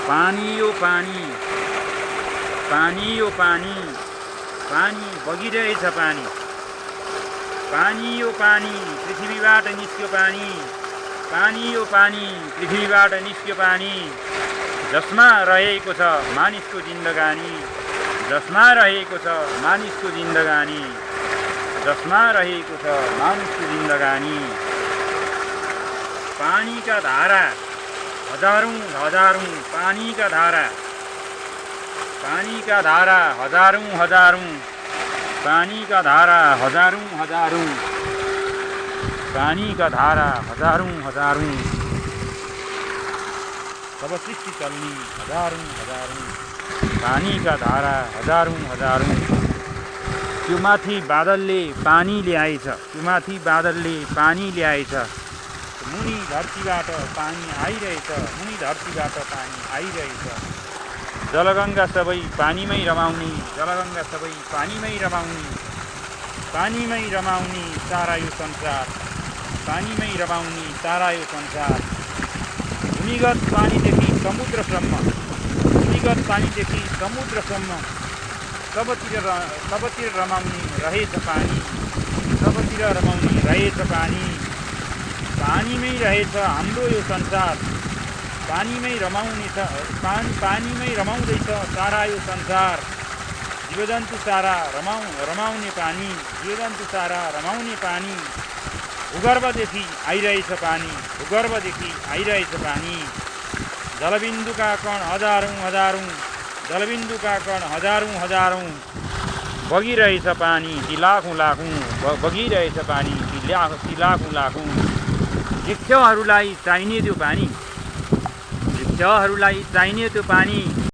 पानी यो पानी, पानी यो पानी, पानी बगिरहेछ पानी। पानी यो पानी, पृथ्वीबाट निस्क्यो पानी। पानी यो पानी, पृथ्वीबाट निस्क्यो पानी। जसमा रहेको छ मानिसको जिन्दगानी, जसमा रहेको छ मानिसको जिन्दगानी, जसमा रहेको छ मानिसको जिन्दगानी। पानीका धारा हजारौं हजारौं, पानीका धारा, पानीका धारा हजारौं हजारौं, पानीका धारा हजारौं हजारौं, पानीका धारा हजारौं हजारौं। तब सृष्टि चल्ने हजारौं हजारौं, पानीका धारा हजारौं हजारौं। त्यो माथि बादलले पानी ल्याएछ, त्यो माथि बादलले पानी ल्याएछ। मुनि धरतीबाट पानी आइरहेछ, मुनि धरतीबाट पानी आइरहेछ। जलगङ्गा सबै पानीमै रमाउने, जलगङ्गा सबै पानीमै रमाउने, पानीमै रमाउने सारा यो संसार, पानीमै रमाउने सारा यो संसार। भूमिगत पानीदेखि समुद्रसम्म, भूमिगत पानीदेखि समुद्रसम्म सबतिर रमाउने रहेछ पानी, सबतिर रमाउने रहेछ पानी। पानीमै रहेछ हाम्रो यो संसार, पानीमै रमाउने छ, पानीमै रमाउँदैछ सारा यो संसार। जीवजन्तु सारा रमाउने पानी, जीवजन्तु सारा रमाउने पानी। भूगर्भदेखि आइरहेछ पानी, भूगर्भदेखि आइरहेछ पानी। जलबिन्दुका कण हजारौं हजारौं, जलबिन्दुका कण हजारौं हजारौं। बगिरहेछ पानी ती लाखौं लाखौं, बगिरहेछ पानी ती लाखौं लाखौं। वृक्षहरूलाई चाहिने त्यो पानी, वृक्षहरूलाई चाहिने त्यो पानी।